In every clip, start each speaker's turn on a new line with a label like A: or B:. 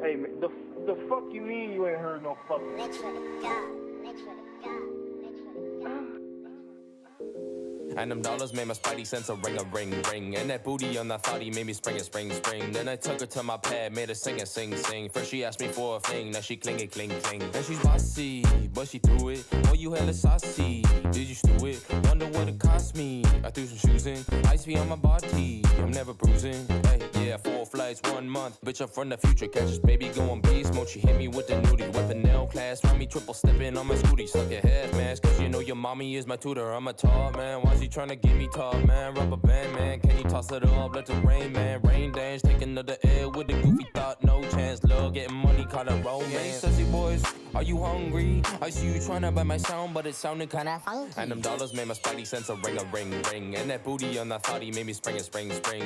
A: Hey, man, the fuck you mean you ain't heard no fucking?
B: And them dollars made my spidey sense a ring, ring. And that booty on that thotty made me spring. Then I took her to my pad, made her sing. First she asked me for a thing, now she cling. And she's bossy, but she threw it. Oh, you hella saucy, did you stew it? Wonder what it cost me. I threw some shoes in, ice be on my body, I'm never bruising. Hey, yeah, 4 flights, 1 month. Bitch, I'm from the future, catch this baby going beast mode. She hit me with the nudie, weapon nail class, round me triple stepping on my scooty. Suck your head, man, cause you know your mommy is my tutor. I'm a tall man, why she tryna get me tall, man? Rubber band, man, can you toss it up? Let the rain, man, rain dance, taking another air with the goofy thought, no chance. Love getting money, call it romance. Hey, sussy boys, are you hungry? I see you tryna buy my sound, but it sounded kinda funky. And them dollars made my spidey sense a ring, ring. And that booty on that thotty made me spring.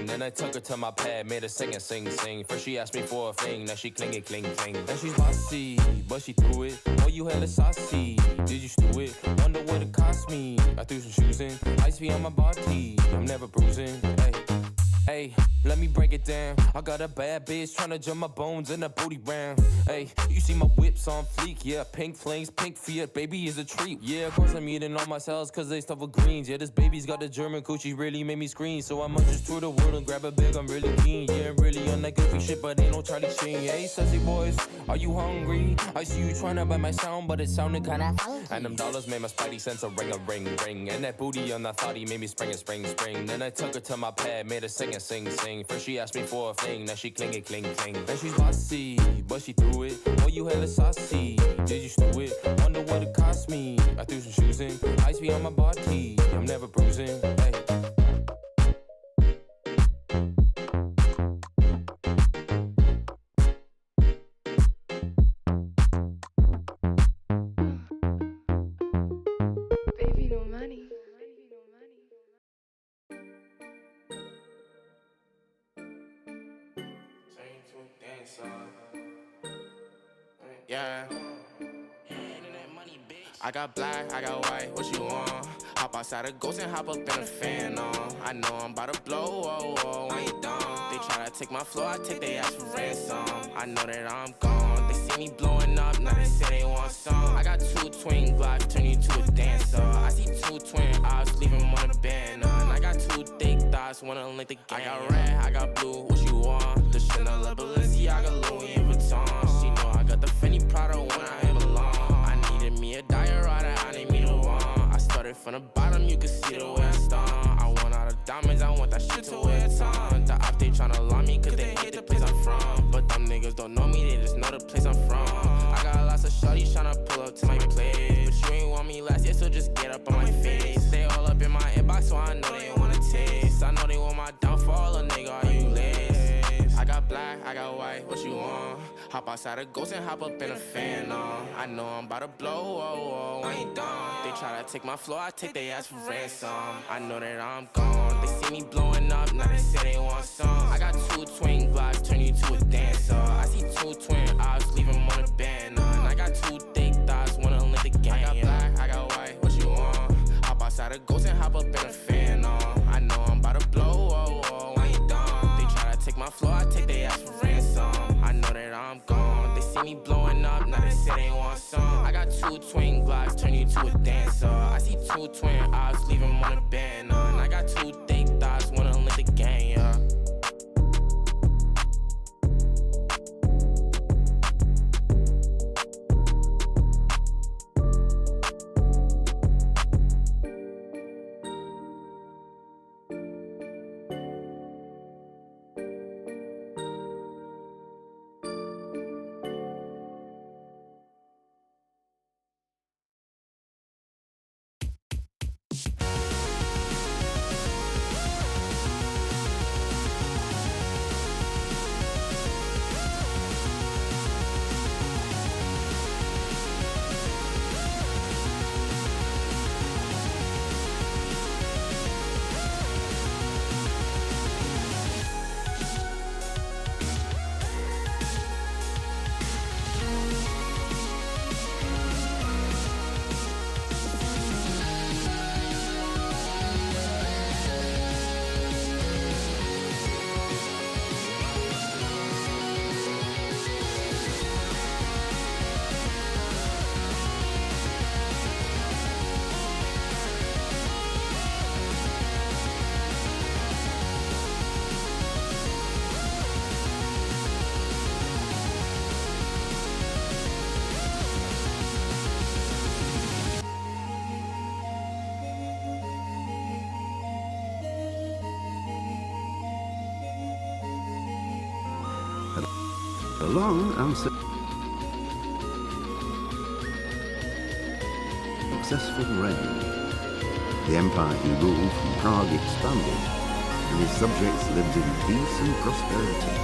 B: Then I took her to my pad, made her sing. First she asked me for a thing, now she cling. And she's bossy, but she threw it. Oh, you hella saucy, did you stew it? Wonder what it cost me. I threw some shoes in, ice be on my body, I'm never bruising. Hey, let me break it down. I got a bad bitch tryna jump my bones in a booty round. Hey, you see my whips on fleek, yeah, pink flames, pink Fiat, baby is a treat. Yeah, of course I'm eating all my cells cause they stuff with greens. Yeah, this baby's got the German coochie, really made me scream. So I'ma just tour the world and grab a bag, I'm really keen. Yeah, really on that goofy shit, but ain't no Charlie Sheen. Hey, sussy boys, are you hungry? I see you tryna buy my sound, but it sounded kinda funky. And them dollars made my spidey sense a ring, ring. And that booty on that thotty made me spring. Then I took her to my pad, made her sing. First she asked me for a thing, now she cling. And she's bossy, but she threw it. Oh, you hella saucy, did you stew it? Wonder what it cost me. I threw some shoes in, ice be on my body, I'm never bruising. Hey.
C: Baby, no money.
B: Yeah. I got black, I got white, what you want? Hop outside a ghost and hop up in a fan on. I know I'm about to blow, oh, I ain't dumb. They try to take my flow, I take they ass for ransom. I know that I'm gone, they see me blowing up, now they say they want some. I got 2 twin Glocks, turn you to a dancer. I see 2 twin eyes, leave them on a banner. And I got 2 thick thighs, wanna link the game. I got red, I got blue, what you want? The Chanel, Balenciaga, Louis Vuitton. She know I got the Fendi Prada when I belong. I needed me a diorata, I need me to want. I started from the bottom, you can see the way I stomp. I want all the diamonds, I want that shit to wear a ton. The op, they tryna lie me, cause they hate the place I'm from. But them niggas don't know me, they just know the place I'm from. I got lots of shorties tryna pull up to my place. But you ain't want me last year, so just get up on my face. They all up in my inbox, so I know they wanna taste. I know they want my downfall, a nigga, are you lace? I got black, I got white, what you want? Hop outside a ghost and hop up in a fan on. I know I'm about to blow, oh, I ain't dumb. They try to take my flow, I take they ass for ransom. I know that I'm gone, they see me blowing up, now they say they want some. I got 2 twin Glocks, turn you to a dancer. I see 2 twin eyes, leave them on a banner. And I got 2 thick thighs, wanna link the game. I got black, I got white, what you want? Hop outside a ghost and hop up in a fan on. I know I'm about to blow, oh, I ain't dumb. They try to take my flow, I take they ass for ransom. I know that I'm gone, they see me blowing up, now they say they want some. I got 2 twin Glocks, turn you to a dancer. I see 2 twin eyes, leave them on a banner. And I got 2 thick thighs, wanna link the game, yeah.
C: long and successful reign. The empire he ruled from Prague expanded, and his subjects lived in peace and prosperity.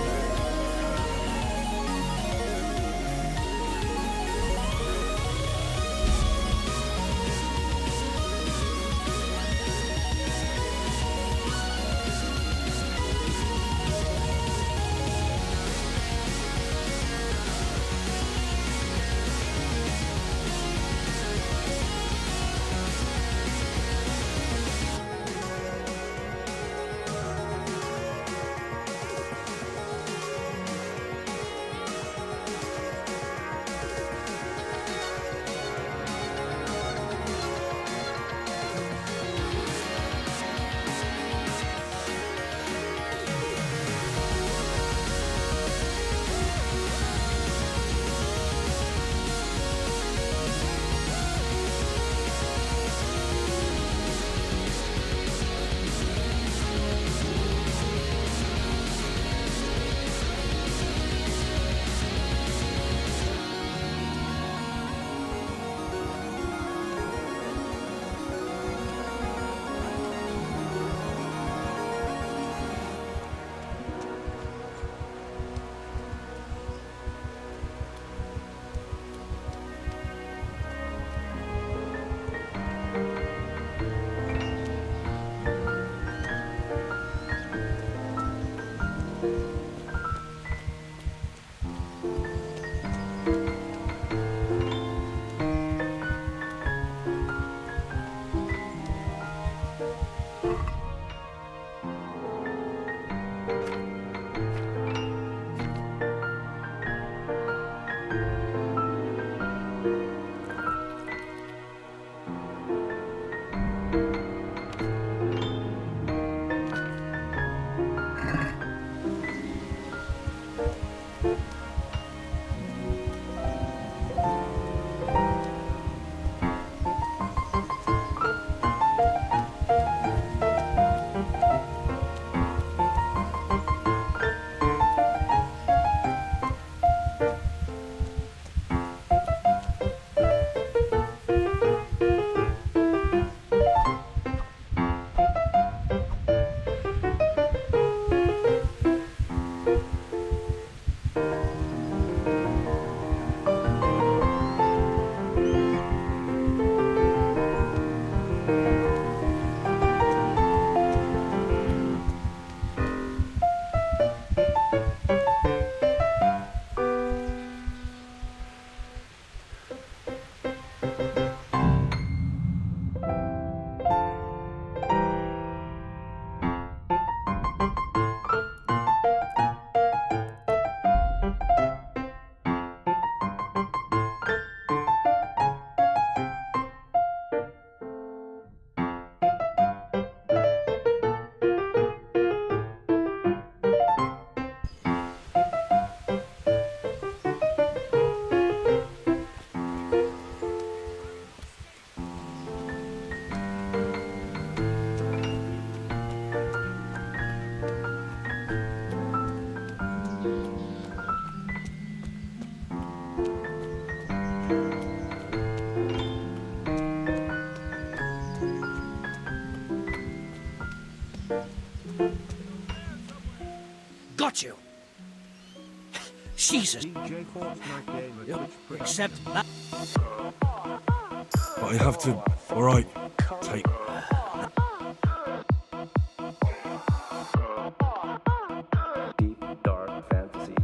D: Got you. Jesus. Except that.
E: But I have to. Alright. Take.
F: Deep, dark fantasies.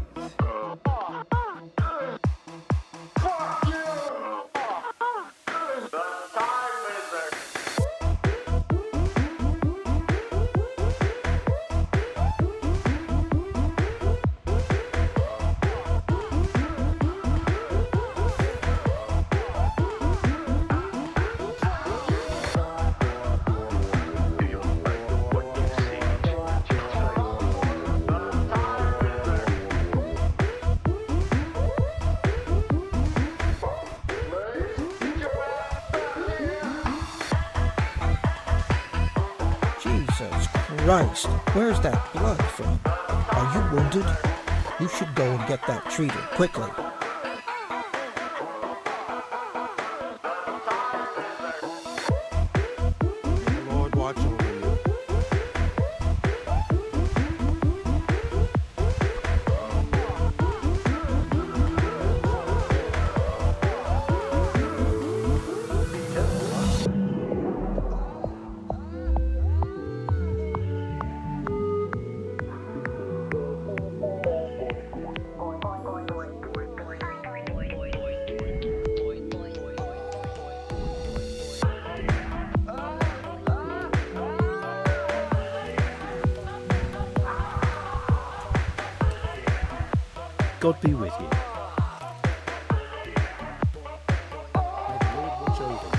D: Jesus Christ, where's that blood from? Are you wounded? You should go and get that treated, quickly.
E: Lord, watch over you.
G: God be with you.
E: May the Lord watch over you.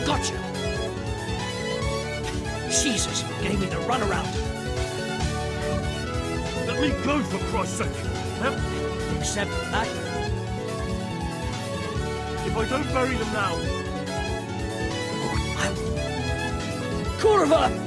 D: Gotcha! Jesus, gave me the runaround.
E: Let me go, for Christ's sake!
D: Except that.
E: If I don't bury them now,
D: Kurva!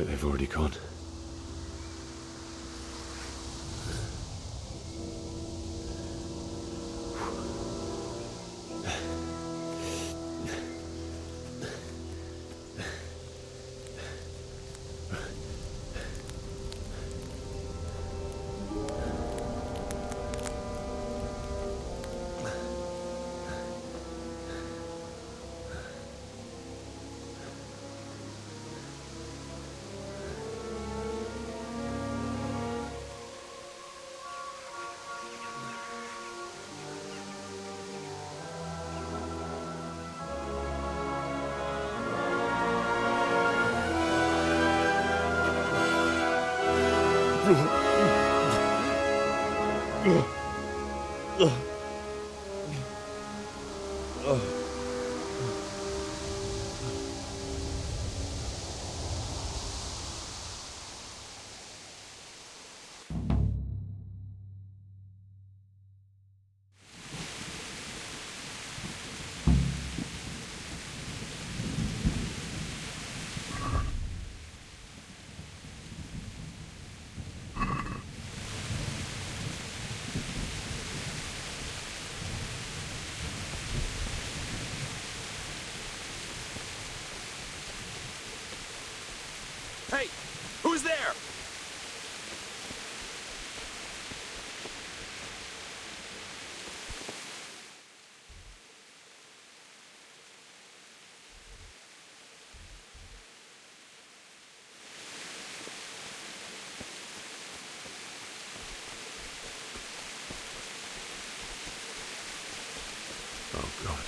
C: like they've already gone.
H: Hey, who's there?
C: Oh, God.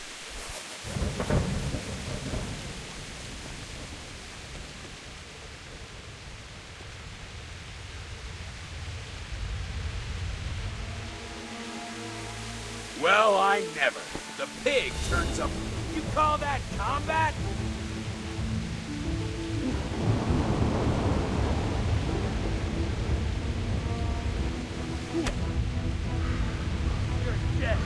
H: Well, I never. The pig turns up. You call that combat? You're dead.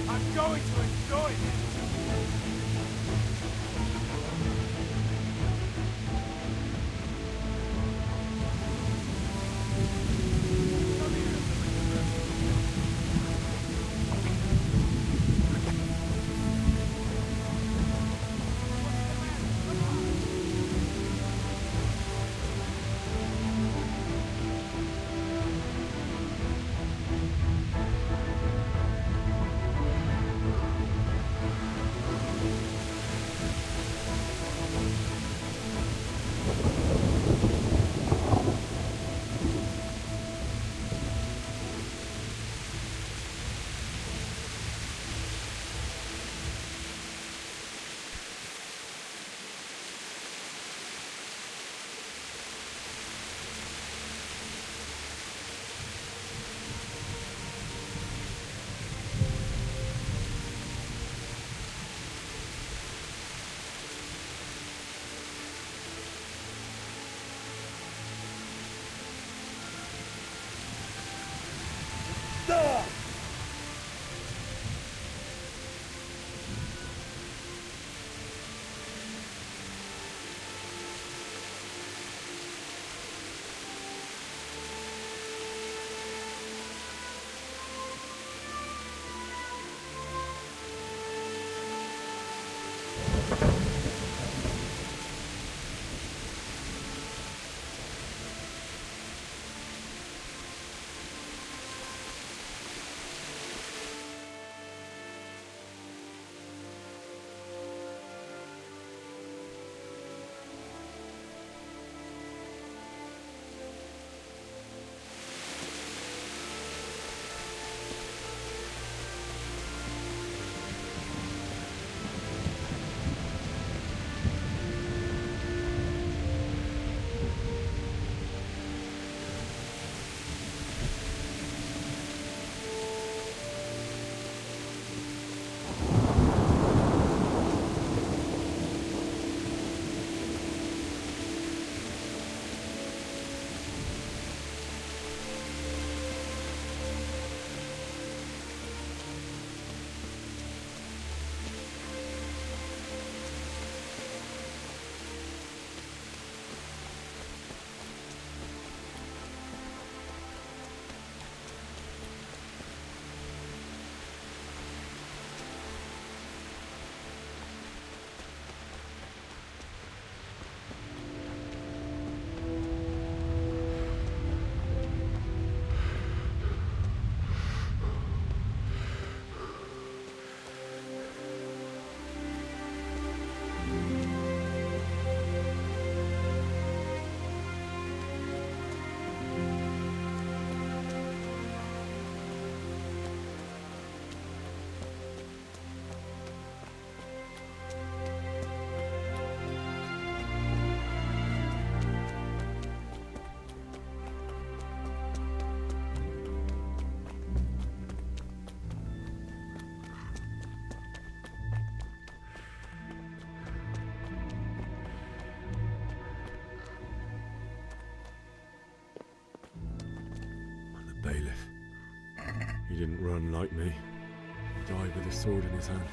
H: I'm going to enjoy this.
E: didn't run like me. He died with a sword in his hand.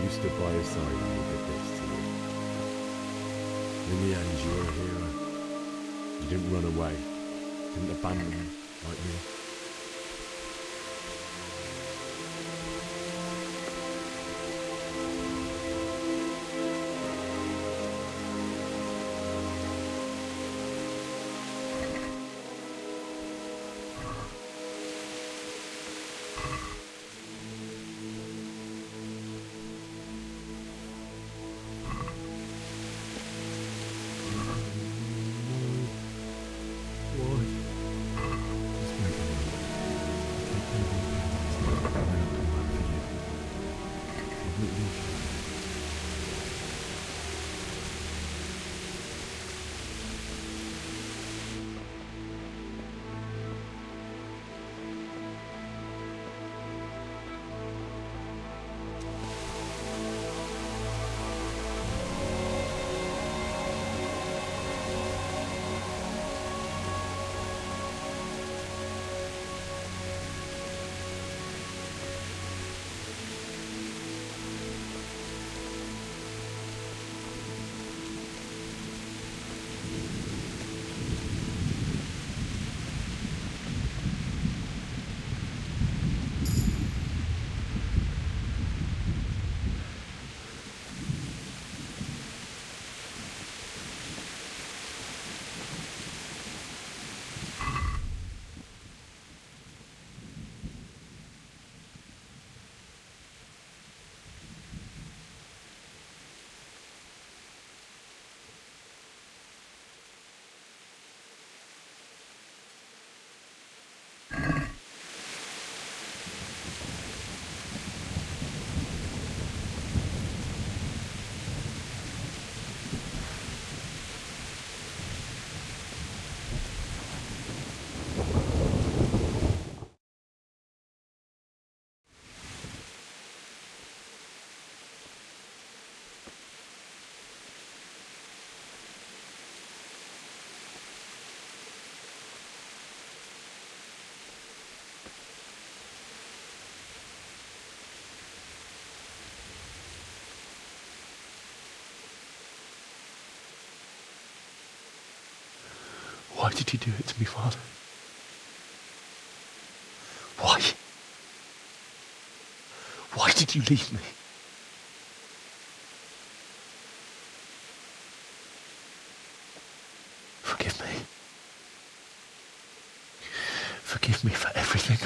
E: You stood by his side and he did this to you. In the end, you were a hero. You didn't run away. Didn't abandon him like me.
G: Why did you do it to me, Father? Why? Why did you leave me? Forgive me. Forgive me for everything.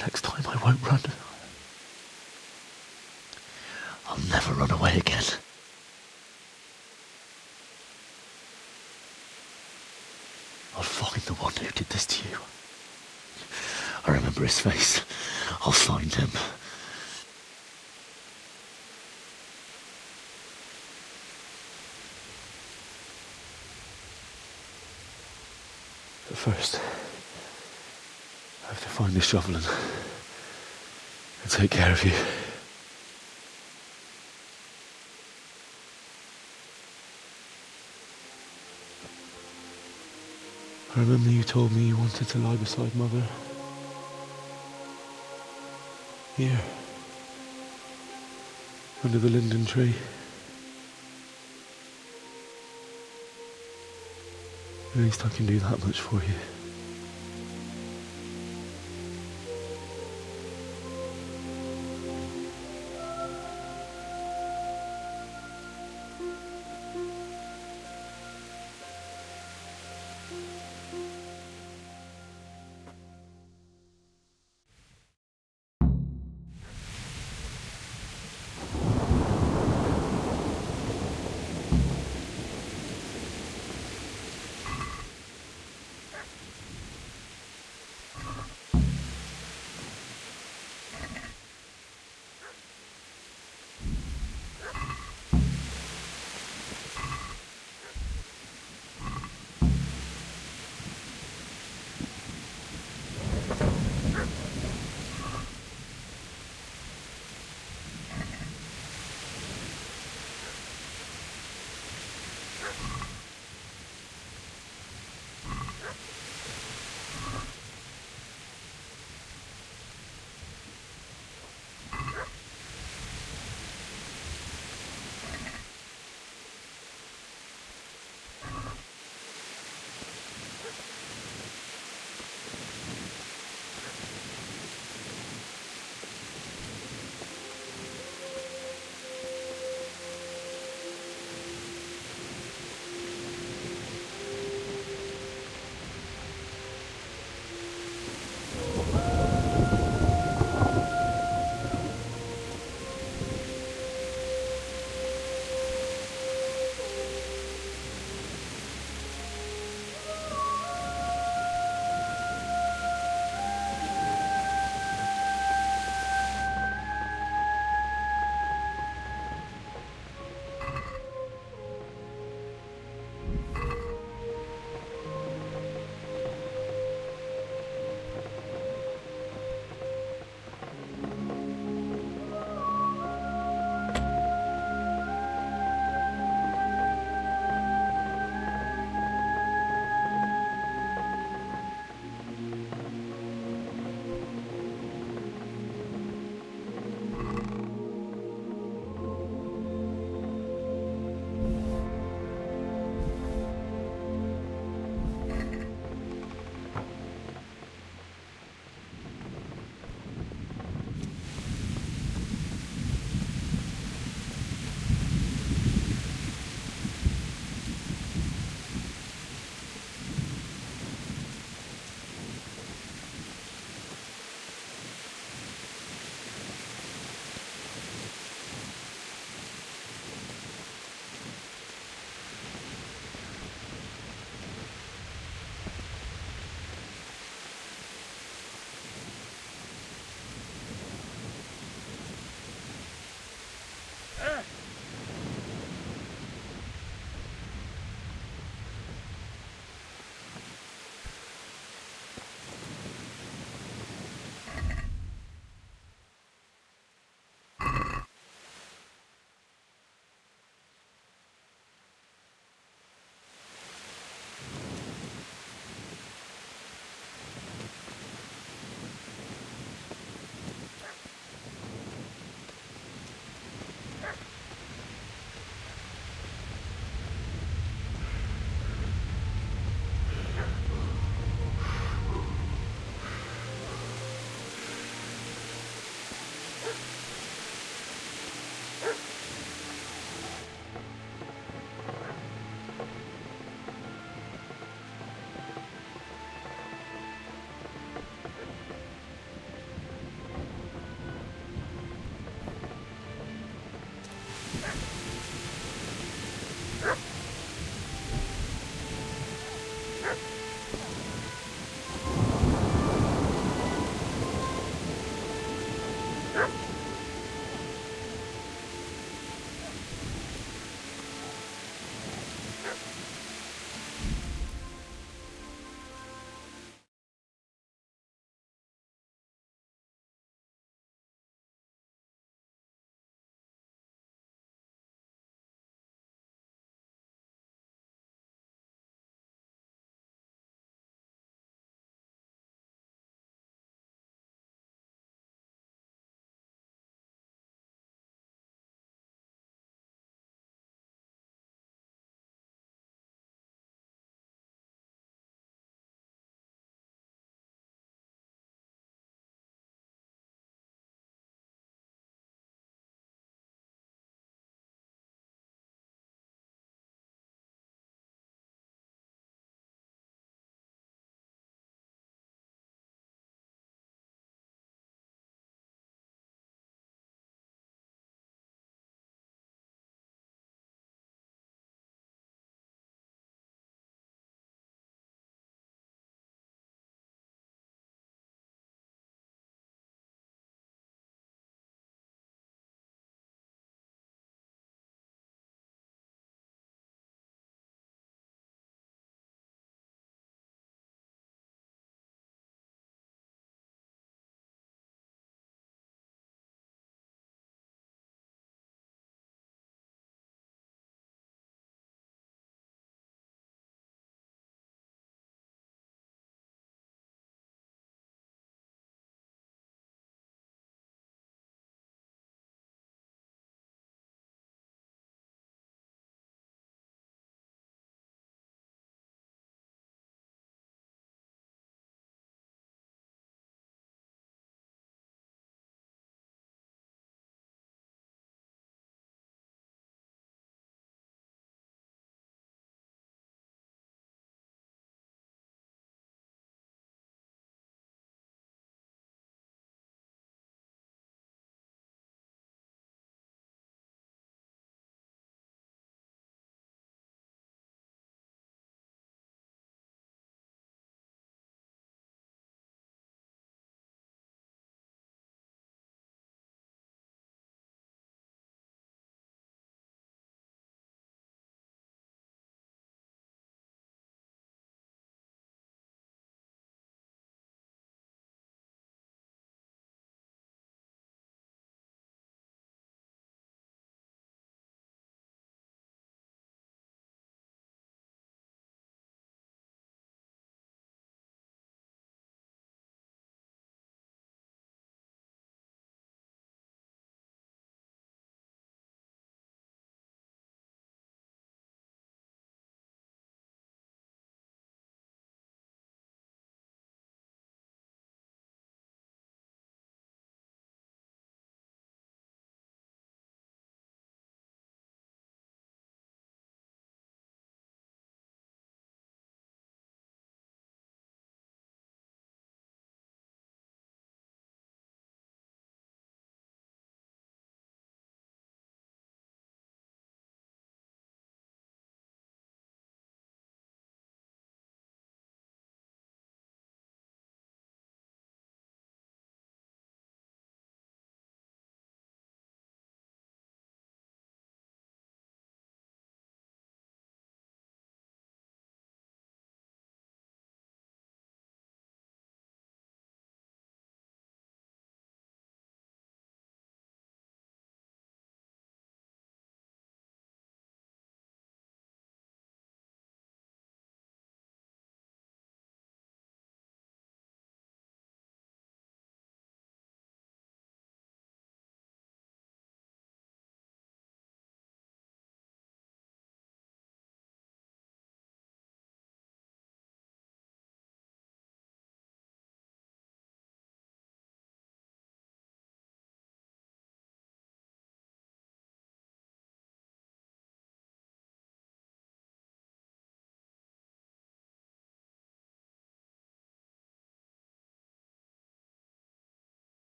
G: Next time I won't run. I'll never run away again. I'll find the one who did this to you. I remember his face. I'll find him. But first, I have to find the shovel and take care of you. I remember you told me you wanted to lie beside Mother. Here. Under the linden tree. At least I can do that much for you.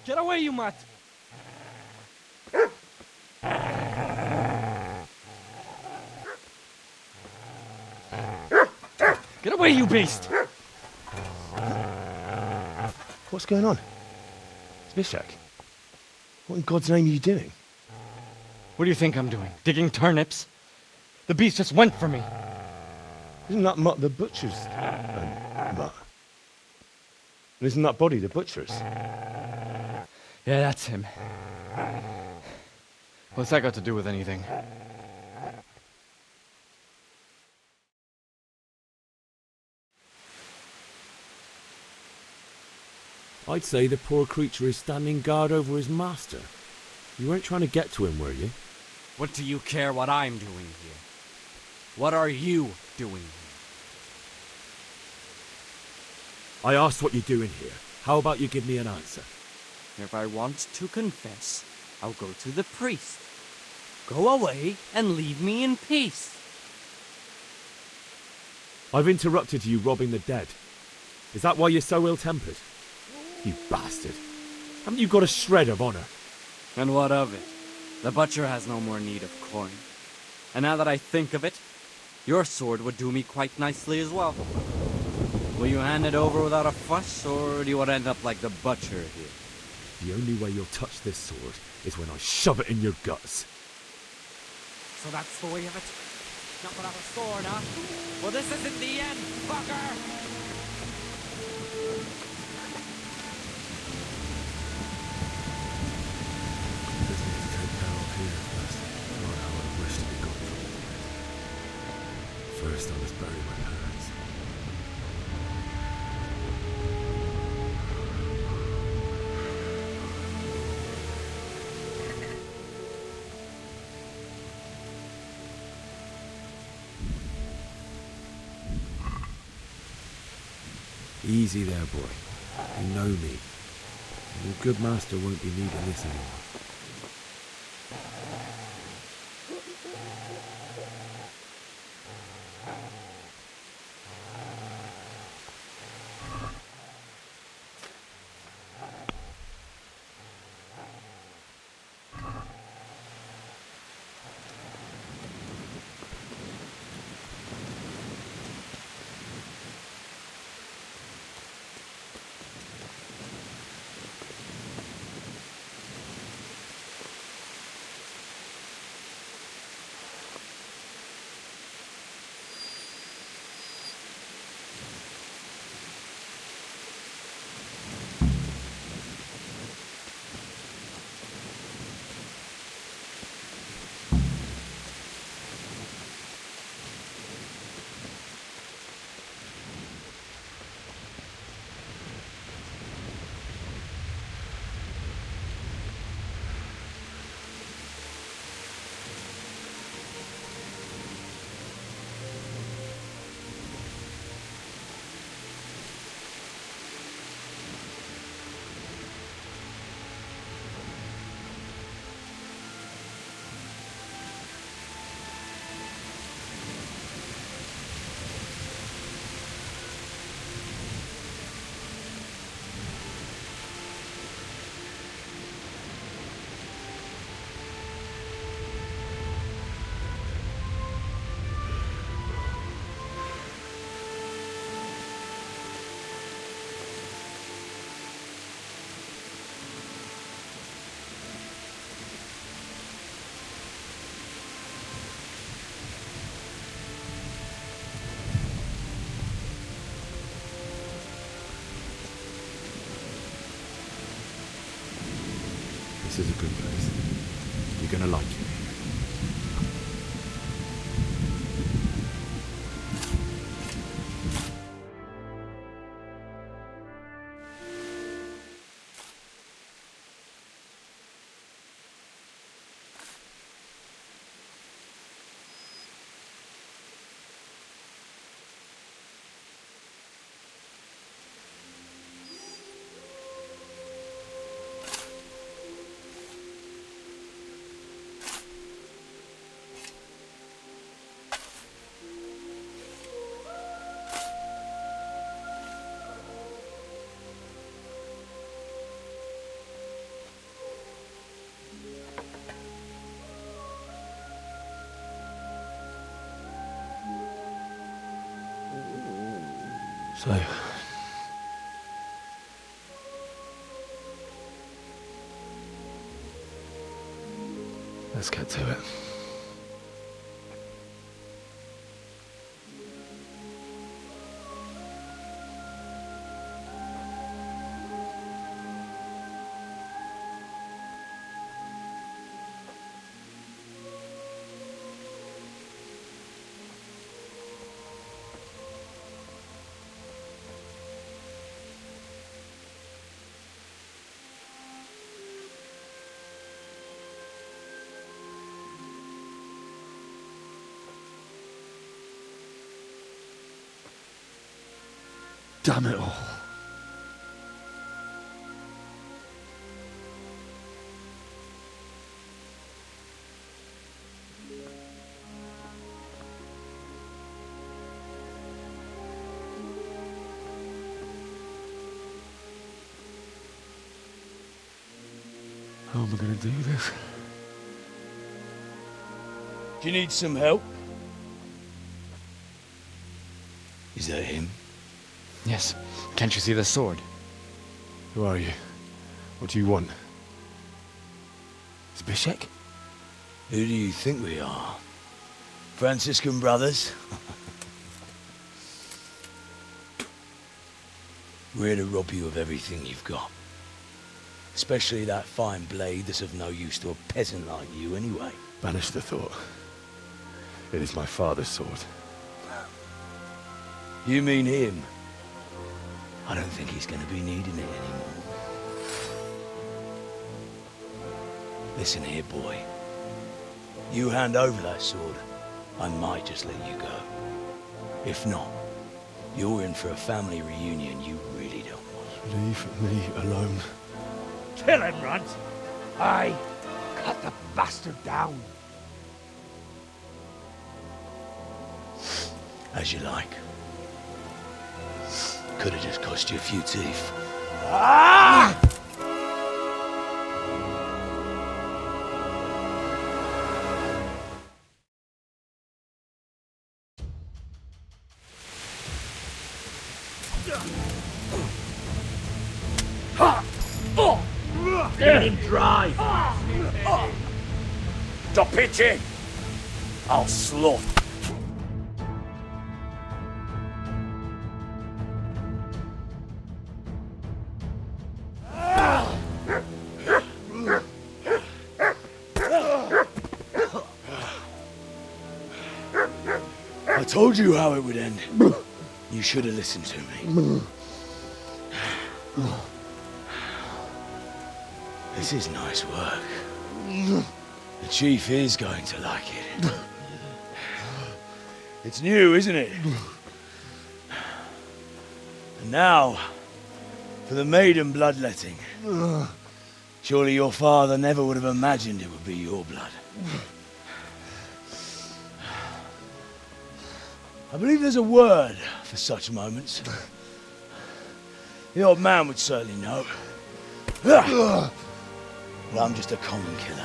I: Get away, you mutt! Get away, you beast!
E: What's going on? Zbyszek, what in God's name are you doing?
I: What do you think I'm doing? Digging turnips? The beast just went for me.
E: Isn't that Mutt the butcher's Mutt? And isn't that body the butcher's?
I: Yeah, that's him. What's that got to do with anything?
E: I'd say the poor creature is standing guard over his master. You weren't trying to get to him, were you?
I: What do you care what I'm doing here? What are you doing here?
E: I asked what you're doing here. How about you give me an answer?
I: If I want to confess, I'll go to the priest. Go away and leave me in peace.
E: I've interrupted you robbing the dead. Is that why you're so ill-tempered? You bastard. Haven't you got a shred of honor?
I: And what of it? The butcher has no more need of coin. And now that I think of it, your sword would do me quite nicely as well. Will you hand it over without a fuss, or do you want to end up like the butcher here?
E: The only way you'll touch this sword is when I shove it in your guts.
I: So that's the way of it? Not without a sword, huh? Well, this isn't the end, fucker!
E: First, I must bury my parents. Easy there, boy. You know me. Your good master won't be needing this anymore. This is a good place. You're gonna like it.
G: So, let's get to it. Damn it all. How am I going to do this?
H: Do you need some help? Is that him?
J: Yes. Can't you see the sword?
G: Who are you? What do you want? Is Bishek?
H: Who do you think we are? Franciscan brothers? We're here to rob you of everything you've got. Especially that fine blade that's of no use to a peasant like you anyway.
G: Banish the thought. It is my father's sword.
H: You mean him? I don't think he's gonna be needing it anymore. Listen here, boy. You hand over that sword, I might just let you go. If not, you're in for a family reunion you really don't want.
G: Leave me alone.
H: Kill him, Runt! Aye, cut the bastard down. As you like. Could have just cost you a few teeth. Ah! Let him drive! Stop pitching! I'll slaughter. I told you how it would end. You should have listened to me. This is nice work. The chief is going to like it. It's new, isn't it? And now, for the maiden bloodletting. Surely your father never would have imagined it would be your blood. I believe there's a word for such moments. The old man would certainly know. But I'm just a common killer.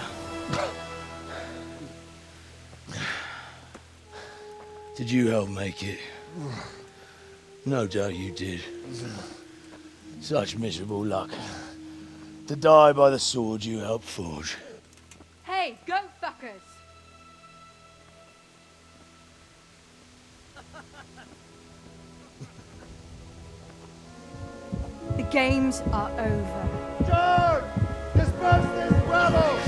H: Did you help make it? No doubt you did. Such miserable luck. To die by the sword you helped forge.
K: Hey, go fuckers! The games are over.
A: Charge! Disperse this rebel!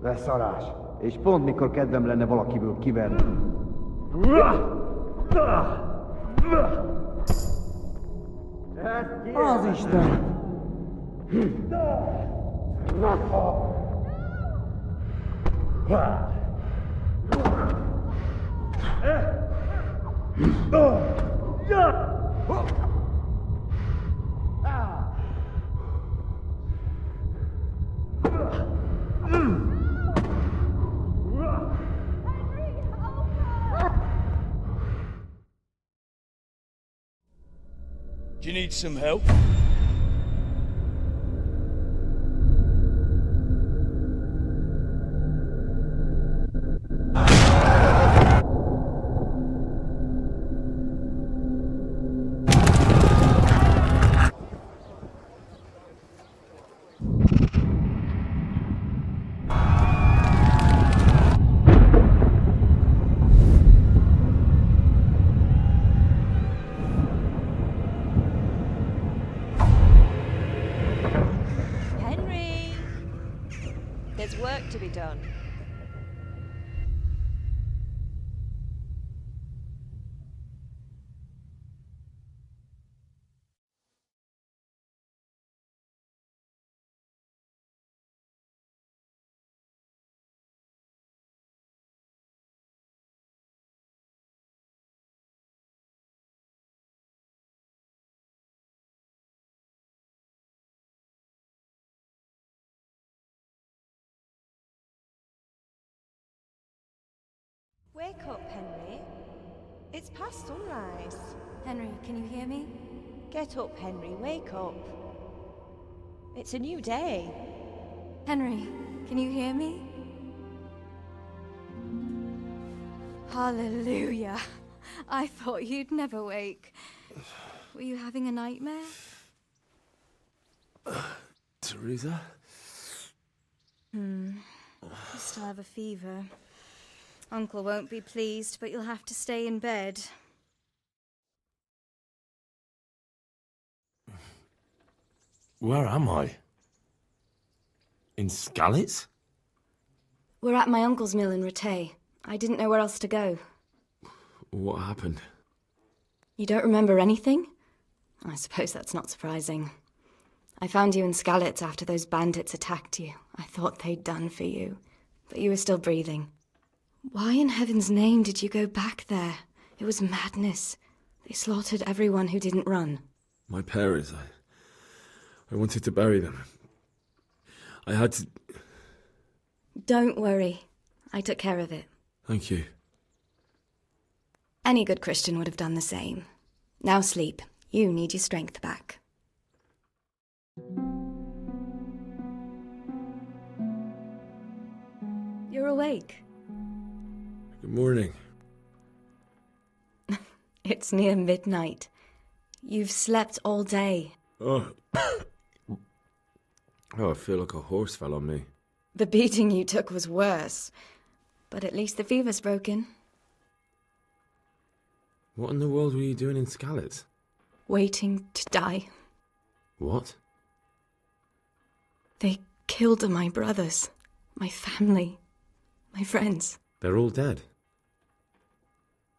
A: Leszarás. És pont mikor kedvem lenne valakiből kiverni. Az Isten!
H: Do you need some help?
L: There's work to be done. Wake up, Henry. It's past sunrise.
K: Henry, can you hear me?
L: Get up, Henry. Wake up. It's a new day.
K: Henry, can you hear me? Hallelujah. I thought you'd never wake. Were you having a nightmare?
E: Teresa?
K: You still have a fever. Uncle won't be pleased, but you'll have to stay in bed.
E: Where am I? In Skalitz?
M: We're at my uncle's mill in Medais. I didn't know where else to go.
E: What happened?
M: You don't remember anything? I suppose that's not surprising. I found you in Skalitz after those bandits attacked you. I thought they'd done for you, but you were still breathing. Why in heaven's name did you go back there? It was madness. They slaughtered everyone who didn't run.
E: My parents, I wanted to bury them. I had to...
M: Don't worry. I took care of it.
E: Thank you.
M: Any good Christian would have done the same. Now sleep. You need your strength back. You're awake.
E: Good morning.
M: It's near midnight. You've slept all day.
E: Oh. Oh, I feel like a horse fell on me.
M: The beating you took was worse. But at least the fever's broken.
E: What in the world were you doing in Skalitz?
M: Waiting to die.
E: What?
M: They killed my brothers, my family, my friends.
E: They're all dead.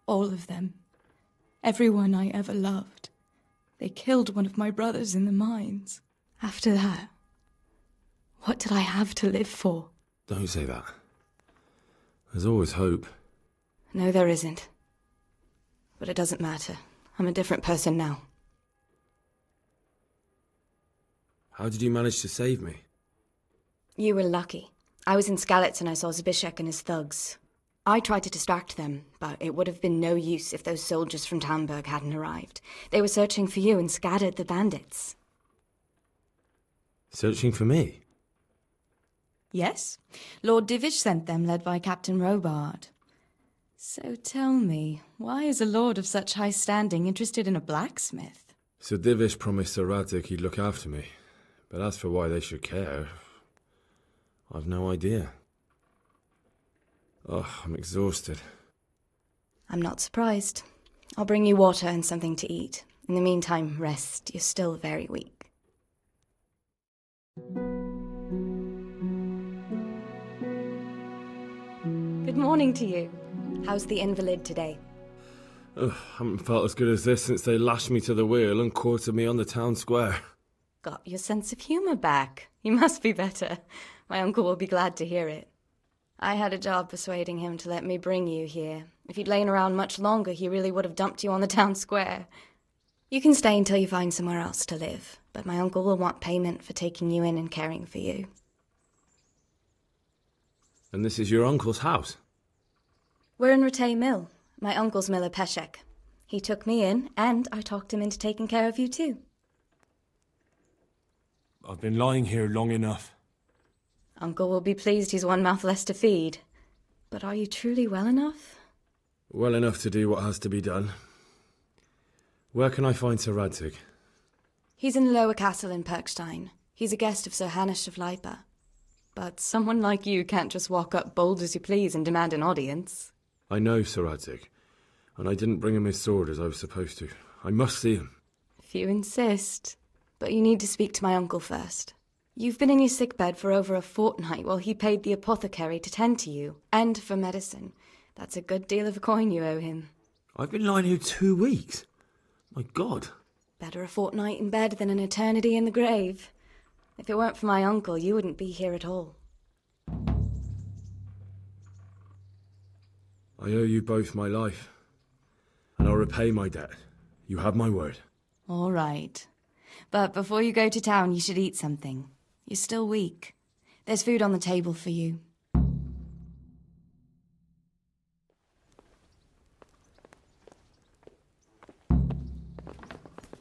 M: All of them. Everyone I ever loved. They killed one of my brothers in the mines. After that, what did I have to live for?
E: Don't say that. There's always hope.
M: No, there isn't. But it doesn't matter. I'm a different person now.
E: How did you manage to save me?
M: You were lucky. I was in Skalitz and I saw Zbyszek and his thugs. I tried to distract them, but it would have been no use if those soldiers from Tamburg hadn't arrived. They were searching for you and scattered the bandits.
E: Searching for me?
M: Yes. Lord Divish sent them, led by Captain Robard. So tell me, why is a lord of such high standing interested in a blacksmith?
E: So Divish promised Sir Radzig he'd look after me. But as for why they should care, I've no idea. Oh, I'm exhausted.
M: I'm not surprised. I'll bring you water and something to eat. In the meantime, rest. You're still very weak. Good morning to you. How's the invalid today?
E: Ugh, haven't felt as good as this since they lashed me to the wheel and quartered me on the town square.
M: Got your sense of humour back. You must be better. My uncle will be glad to hear it. I had a job persuading him to let me bring you here. If you'd lain around much longer, he really would have dumped you on the town square. You can stay until you find somewhere else to live, but my uncle will want payment for taking you in and caring for you.
E: And this is your uncle's house?
M: We're in Ratay Mill. My uncle's miller Peshek. He took me in, and I talked him into taking care of you too.
E: I've been lying here long enough.
M: Uncle will be pleased he's one mouth less to feed. But are you truly well enough?
E: Well enough to do what has to be done. Where can I find Sir Radzig?
M: He's in the lower castle in Perkstein. He's a guest of Sir Hanush of Leipa. But someone like you can't just walk up bold as you please and demand an audience.
E: I know Sir Radzig, and I didn't bring him his sword as I was supposed to. I must see him.
M: If you insist. But you need to speak to my uncle first. You've been in your sickbed for over a fortnight while he paid the apothecary to tend to you, and for medicine. That's a good deal of coin you owe him.
E: I've been lying here 2 weeks. My God.
M: Better a fortnight in bed than an eternity in the grave. If it weren't for my uncle, you wouldn't be here at all.
E: I owe you both my life, and I'll repay my debt. You have my word.
M: All right. But before you go to town, you should eat something. You're still weak. There's food on the table for you.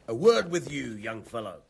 N: A word with you, young fellow.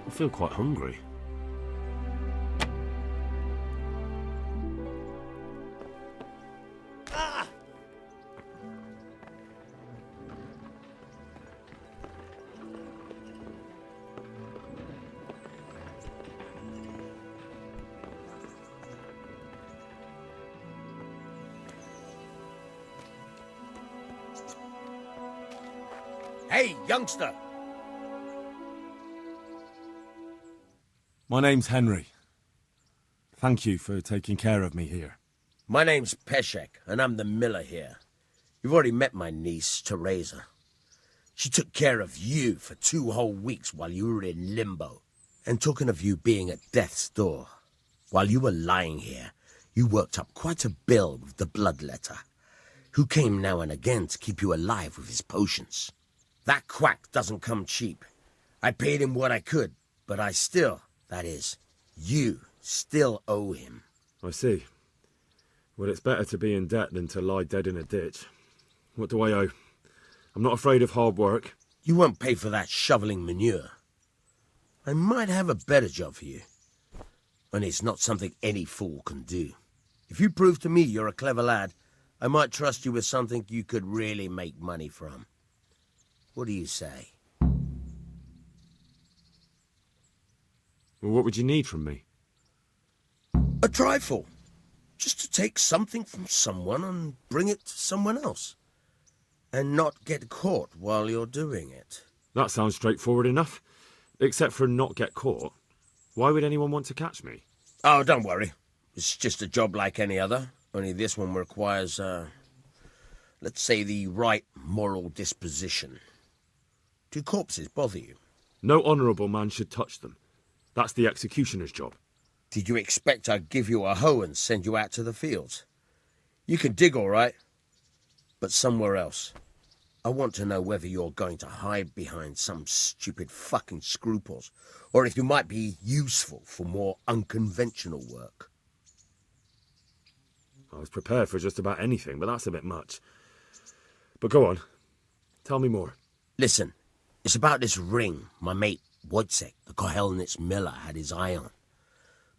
E: I feel quite hungry.
N: Hey, youngster!
E: My name's Henry. Thank you for taking care of me here.
N: My name's Peshek, and I'm the miller here. You've already met my niece, Teresa. She took care of you for 2 whole weeks while you were in limbo. And talking of you being at death's door, while you were lying here, you worked up quite a bill with the bloodletter, who came now and again to keep you alive with his potions. That quack doesn't come cheap. I paid him what I could, But I still, that is, you still owe him.
E: I see. Well, it's better to be in debt than to lie dead in a ditch. What do I owe? I'm not afraid of hard work.
N: You won't pay for that shoveling manure. I might have a better job for you. And it's not something any fool can do. If you prove to me you're a clever lad, I might trust you with something you could really make money from. What do you say?
E: Well, what would you need from me?
N: A trifle. Just to take something from someone and bring it to someone else. And not get caught while you're doing it.
E: That sounds straightforward enough. Except for not get caught. Why would anyone want to catch me?
N: Oh, don't worry. It's just a job like any other. Only this one requires, let's say, the right moral disposition. Do corpses bother you?
E: No honourable man should touch them. That's the executioner's job.
N: Did you expect I'd give you a hoe and send you out to the fields? You can dig all right, but somewhere else. I want to know whether you're going to hide behind some stupid fucking scruples, or if you might be useful for more unconventional work.
E: I was prepared for just about anything, but that's a bit much. But go on. Tell me more.
N: Listen, it's about this ring my mate Wojciech, the Kohelnitz miller, had his eye on.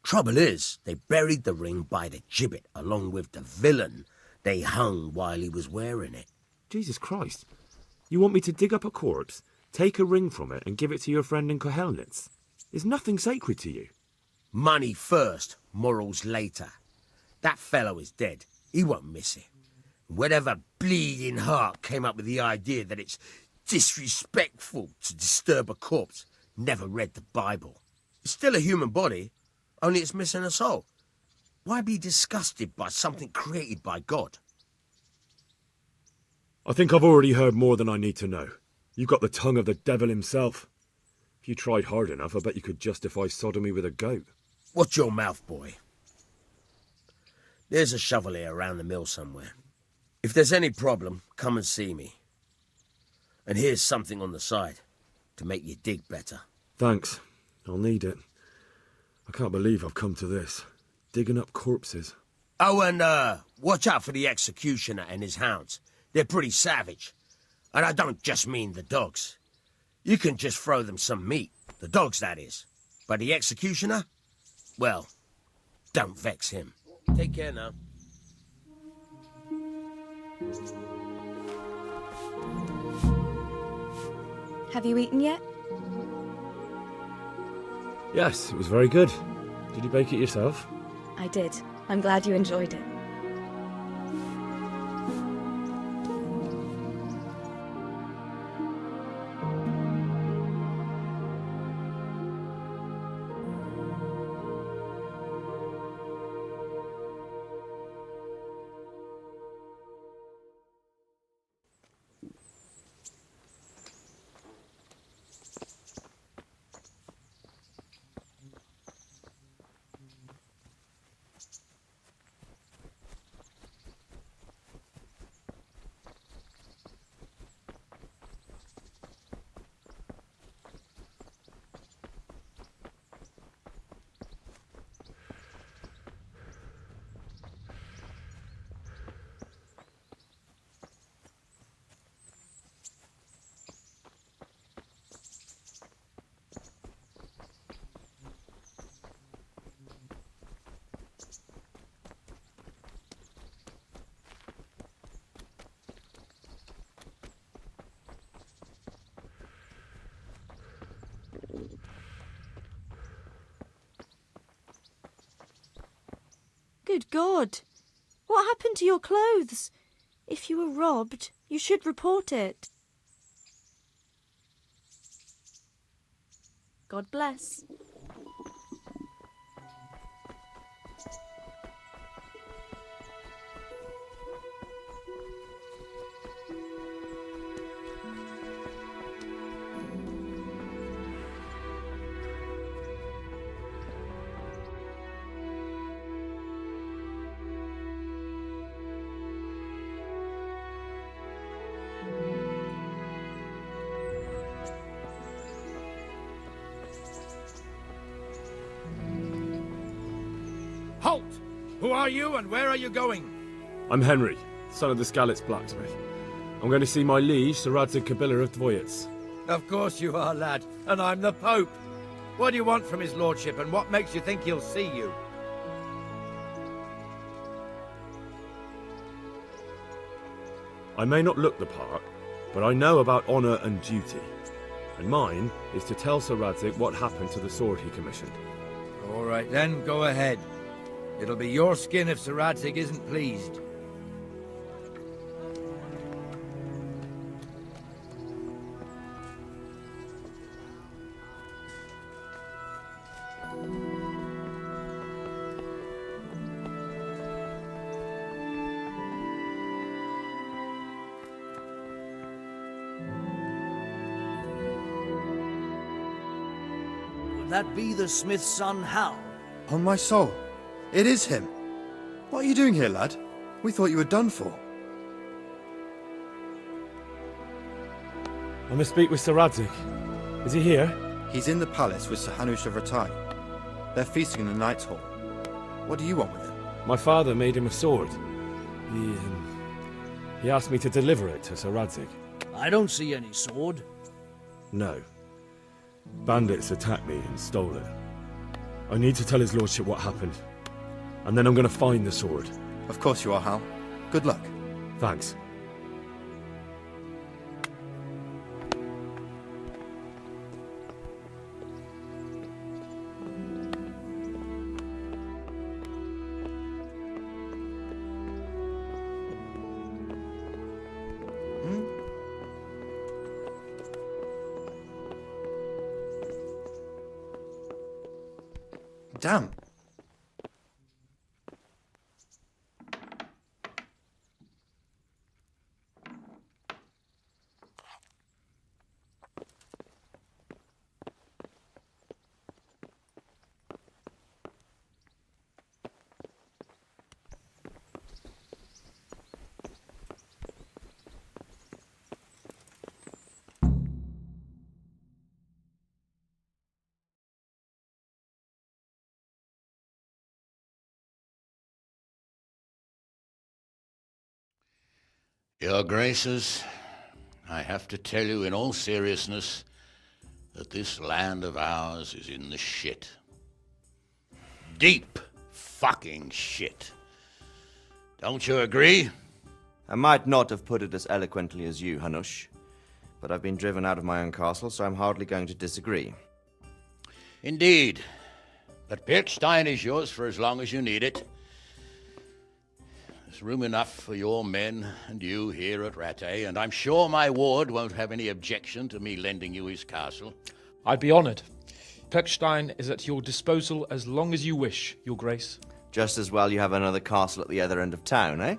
N: Trouble is, they buried the ring by the gibbet along with the villain they hung while he was wearing it.
E: Jesus Christ. You want me to dig up a corpse, take a ring from it, and give it to your friend in Kohelnitz? Is nothing sacred to you?
N: Money first, morals later. That fellow is dead. He won't miss it. Whatever bleeding heart came up with the idea that it's disrespectful to disturb a corpse never read the Bible. It's still a human body, only it's missing a soul. Why be disgusted by something created by God?
E: I think I've already heard more than I need to know. You've got the tongue of the devil himself. If you tried hard enough, I bet you could justify sodomy with a goat.
N: Watch your mouth, boy. There's a shovel here around the mill somewhere. If there's any problem, come and see me. And here's something on the side to make you dig better.
E: Thanks. I'll need it. I can't believe I've come to this. Digging up corpses.
N: Oh, and watch out for the executioner and his hounds. They're pretty savage. And I don't just mean the dogs. You can just throw them some meat. The dogs, that is. But the executioner? Well, don't vex him. Take care now.
M: Have you eaten yet?
E: Yes, it was very good. Did you bake it yourself?
M: I did. I'm glad you enjoyed it.
L: Good God! What happened to your clothes? If you were robbed, you should report it. God bless.
O: Halt! Who are you and where are you going?
E: I'm Henry, son of the Skalitz blacksmith. I'm going to see my liege, Sir Radzig Kabila of Dvoyets.
O: Of course you are, lad, and I'm the Pope. What do you want from his lordship, and what makes you think he'll see you?
E: I may not look the part, but I know about honour and duty. And mine is to tell Sir Radzig what happened to the sword he commissioned.
O: All right then, go ahead. It'll be your skin if Sir Radzig isn't pleased.
D: That be the smith's son, Hal?
P: On my soul, it is him. What are you doing here, lad? We thought you were done for.
E: I must speak with Sir Radzig. Is he here?
P: He's in the palace with Sir Hanush of Rattay. They're feasting in the Knight's Hall. What do you want with him?
E: My father made him a sword. He asked me to deliver it to Sir Radzig.
D: I don't see any sword.
E: No. Bandits attacked me and stole it. I need to tell his lordship what happened. And then I'm going to find the sword.
P: Of course you are, Hal. Good luck.
E: Thanks.
P: Damn.
Q: Your Graces, I have to tell you in all seriousness that this land of ours is in the shit. Deep fucking shit. Don't you agree?
R: I might not have put it as eloquently as you, Hanush, but I've been driven out of my own castle, so I'm hardly going to disagree.
Q: Indeed. But Birkstein is yours for as long as you need it. There's room enough for your men and you here at Rattay, and I'm sure my ward won't have any objection to me lending you his castle.
S: I'd be honoured. Perkstein is at your disposal as long as you wish, Your Grace.
R: Just as well you have another castle at the other end of town, eh?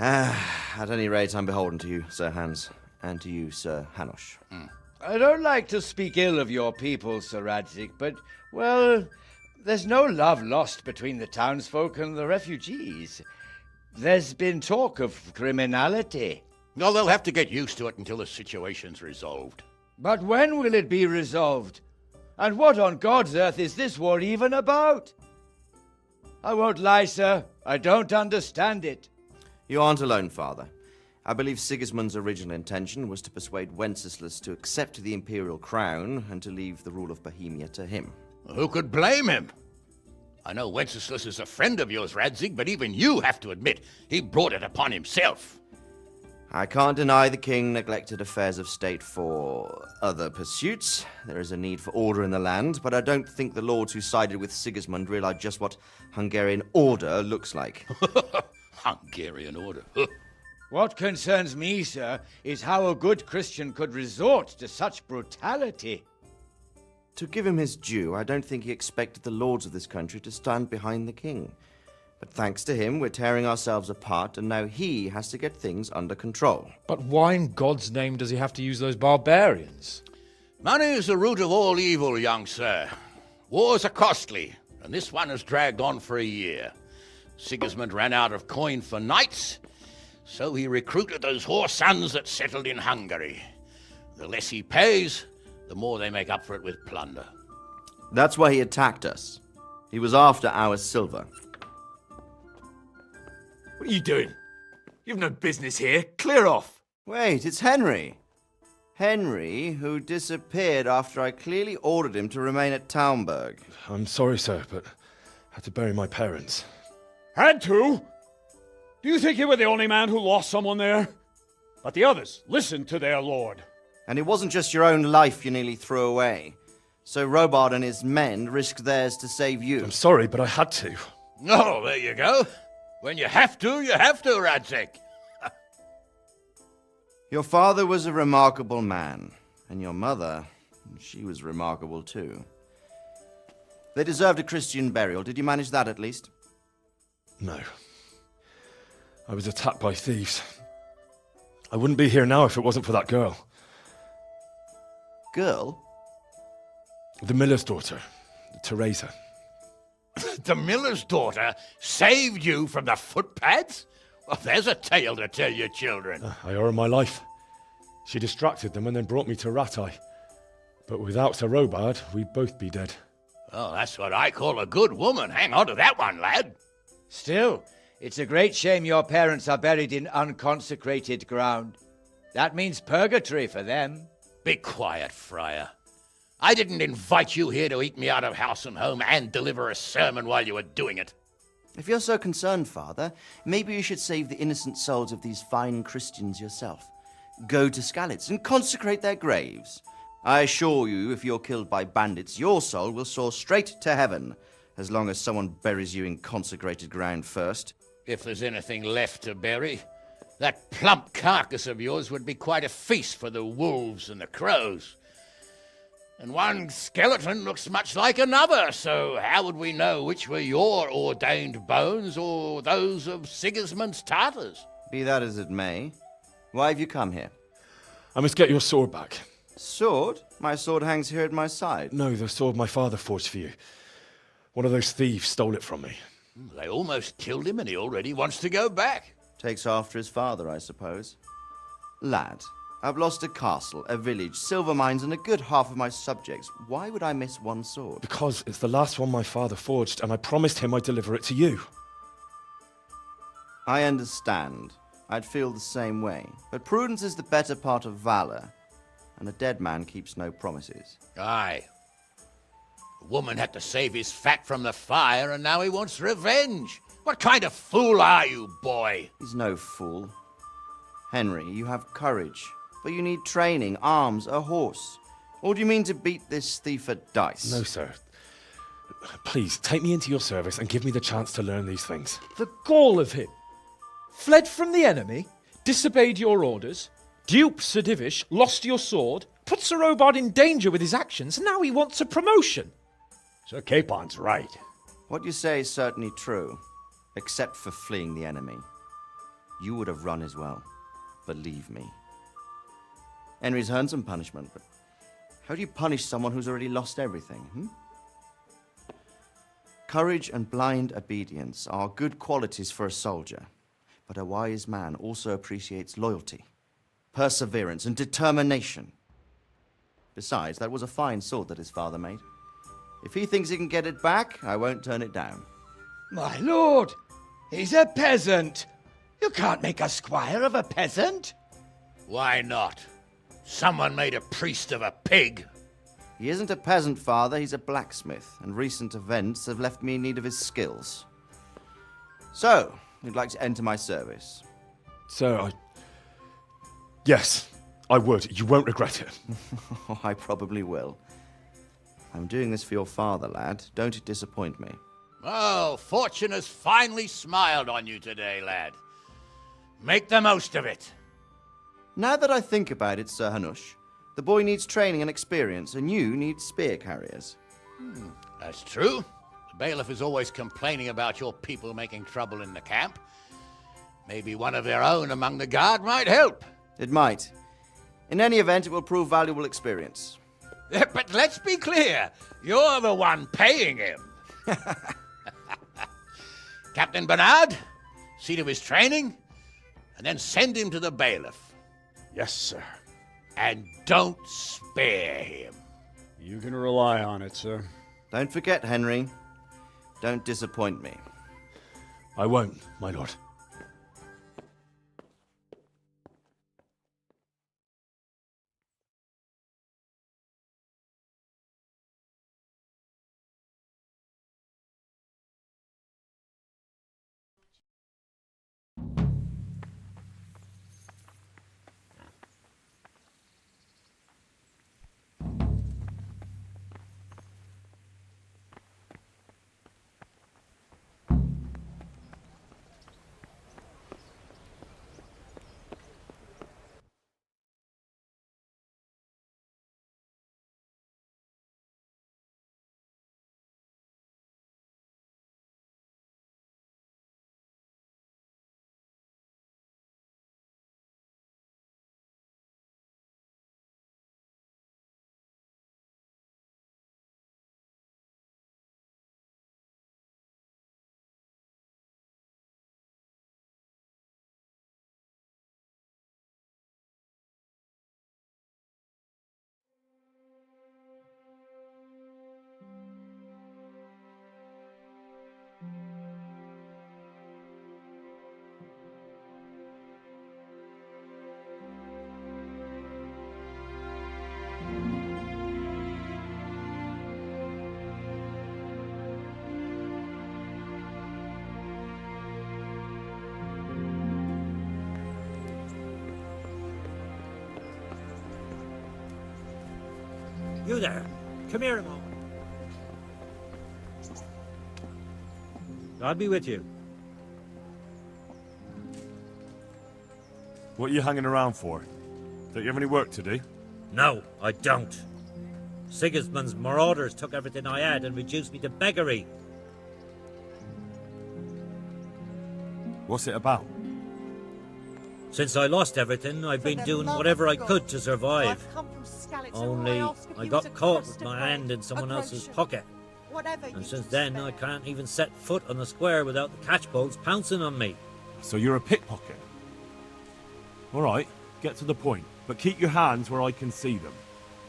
R: At any rate, I'm beholden to you, Sir Hans, and to you, Sir Hanush.
O: I don't like to speak ill of your people, Sir Radzig, but, well, there's no love lost between the townsfolk and the refugees. There's been talk of criminality.
Q: No, they'll have to get used to it until the situation's resolved.
O: But when will it be resolved? And what on God's earth is this war even about? I won't lie, sir. I don't understand it.
R: You aren't alone, Father. I believe Sigismund's original intention was to persuade Wenceslas to accept the imperial crown and to leave the rule of Bohemia to him.
Q: Who could blame him? I know Wenceslas is a friend of yours, Radzig, but even you have to admit he brought it upon himself.
R: I can't deny the king neglected affairs of state for other pursuits. There is a need for order in the land, but I don't think the lords who sided with Sigismund realized just what Hungarian order looks like.
Q: Hungarian order?
O: What concerns me, sir, is how a good Christian could resort to such brutality.
R: To give him his due, I don't think he expected the lords of this country to stand behind the king. But thanks to him, we're tearing ourselves apart, and now he has to get things under control.
S: But why in God's name does he have to use those barbarians?
Q: Money is the root of all evil, young sir. Wars are costly, and this one has dragged on for a year. Sigismund ran out of coin for knights, so he recruited those whore sons that settled in Hungary. The less he pays, the more they make up for it with plunder.
R: That's why he attacked us. He was after our silver.
T: What are you doing? You've no business here. Clear off.
R: Wait, it's Henry. Henry, who disappeared after I clearly ordered him to remain at Townburg.
E: I'm sorry, sir, but I had to bury my parents.
U: Had to? Do you think you were the only man who lost someone there? But the others listened to their lord.
R: And it wasn't just your own life you nearly threw away. So Robard and his men risked theirs to save you.
E: I'm sorry, but I had to.
Q: Oh, there you go. When you have to, Radzig.
R: Your father was a remarkable man, and your mother, she was remarkable too. They deserved a Christian burial. Did you manage that at least?
E: No. I was attacked by thieves. I wouldn't be here now if it wasn't for that girl.
R: Girl?
E: The miller's daughter, Teresa.
Q: The miller's daughter saved you from the footpads? Well, there's a tale to tell your children.
E: I owe her my life. She distracted them and then brought me to Rattay. But without Sir Robard, we'd both be dead.
Q: Oh, that's what I call a good woman. Hang on to that one, lad.
O: Still, it's a great shame your parents are buried in unconsecrated ground. That means purgatory for them.
Q: Be quiet, Friar. I didn't invite you here to eat me out of house and home and deliver a sermon while you were doing it.
R: If you're so concerned, Father, maybe you should save the innocent souls of these fine Christians yourself. Go to Skalitz and consecrate their graves. I assure you, if you're killed by bandits, your soul will soar straight to heaven, as long as someone buries you in consecrated ground first.
Q: If there's anything left to bury, that plump carcass of yours would be quite a feast for the wolves and the crows. And one skeleton looks much like another, so how would we know which were your ordained bones or those of Sigismund's Tartars?
R: Be that as it may, why have you come here?
E: I must get your sword back.
R: Sword? My sword hangs here at my side.
E: No, the sword my father forged for you. One of those thieves stole it from me.
Q: They almost killed him and he already wants to go back.
R: Takes after his father, I suppose. Lad, I've lost a castle, a village, silver mines, and a good half of my subjects. Why would I miss one sword?
E: Because it's the last one my father forged, and I promised him I'd deliver it to you.
R: I understand. I'd feel the same way. But prudence is the better part of valor, and a dead man keeps no promises.
Q: Aye. The woman had to save his fat from the fire, and now he wants revenge. What kind of fool are you, boy?
R: He's no fool. Henry, you have courage, but you need training, arms, a horse. Or do you mean to beat this thief at dice?
E: No, sir. Please, take me into your service and give me the chance to learn these things.
S: The gall of him. Fled from the enemy, disobeyed your orders, duped Sir Divish, lost your sword, put Sir Robard in danger with his actions, and now he wants a promotion.
U: Sir Capon's right.
R: What you say is certainly true, except for fleeing the enemy. You would have run as well, believe me. Henry's earned some punishment, but how do you punish someone who's already lost everything, Courage and blind obedience are good qualities for a soldier, but a wise man also appreciates loyalty, perseverance, and determination. Besides, that was a fine sword that his father made. If he thinks he can get it back, I won't turn it down.
O: My lord, he's a peasant. You can't make a squire of a peasant.
Q: Why not? Someone made a priest of a pig.
R: He isn't a peasant, Father. He's a blacksmith, and recent events have left me in need of his skills. So, you'd like to enter my service?
E: Sir, Yes, I would. You won't regret it.
R: Oh, I probably will. I'm doing this for your father, lad. Don't it disappoint me.
Q: Oh, fortune has finally smiled on you today, lad. Make the most of it.
R: Now that I think about it, Sir Hanush, the boy needs training and experience, and you need spear carriers.
Q: That's true. The bailiff is always complaining about your people making trouble in the camp. Maybe one of their own among the guard might help.
R: It might. In any event, it will prove valuable experience.
Q: But let's be clear. You're the one paying him. Captain Bernard, see to his training, and then send him to the bailiff.
U: Yes, sir.
Q: And don't spare him.
U: You can rely on it, sir.
R: Don't forget, Henry. Don't disappoint me.
E: I won't, my lord.
B: You there. Come here a moment. I'll be with you.
E: What are you hanging around for? Don't you have any work to do?
B: No, I don't. Sigismund's marauders took everything I had and reduced me to beggary.
E: What's it about?
B: Since I lost everything, I've been doing whatever I could to survive. Only I got caught with my hand in someone else's pocket. And since then, I can't even set foot on the square without the catchbolts pouncing on me.
E: So you're a pickpocket? All right, get to the point, but keep your hands where I can see them.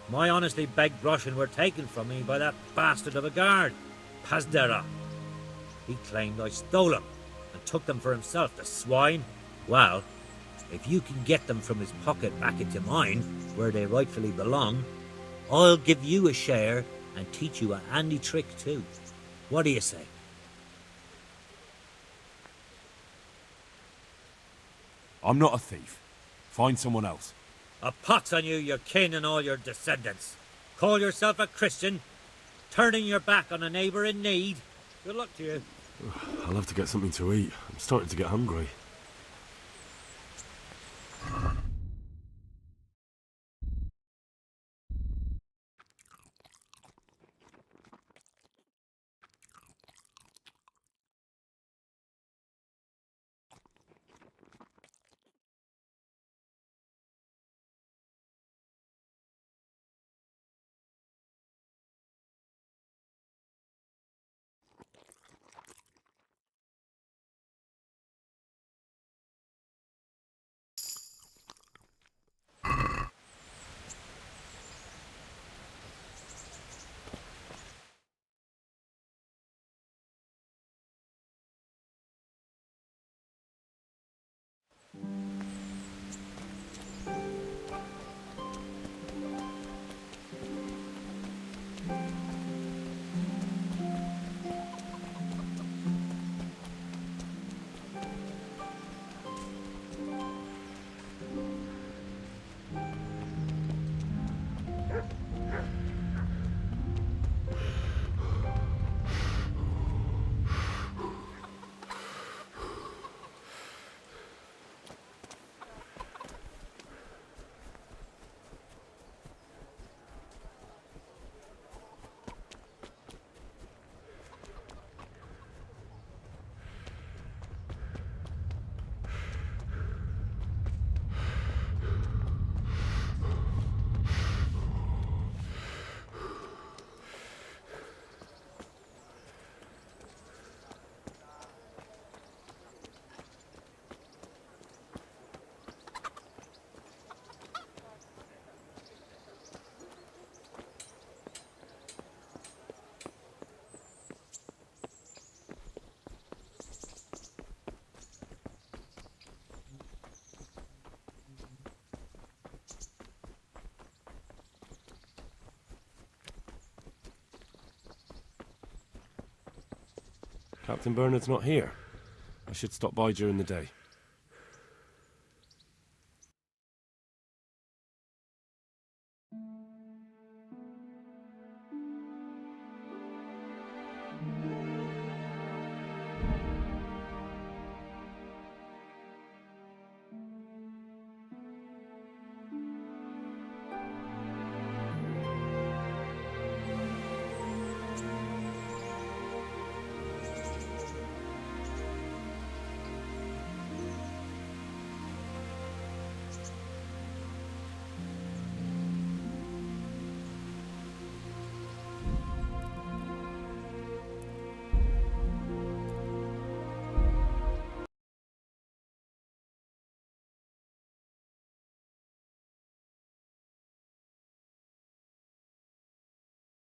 B: My honestly begged groschen were taken from me by that bastard of a guard, Pazdera. He claimed I stole them and took them for himself, the swine. Well, if you can get them from his pocket back into mine, where they rightfully belong, I'll give you a share and teach you a handy trick too. What do you say?
E: I'm not a thief. Find someone else.
B: A pox on you, your kin and all your descendants. Call yourself a Christian, turning your back on a neighbour in need. Good luck to you.
E: I'll have to get something to eat. I'm starting to get hungry. Captain Bernard's not here. I should stop by during the day.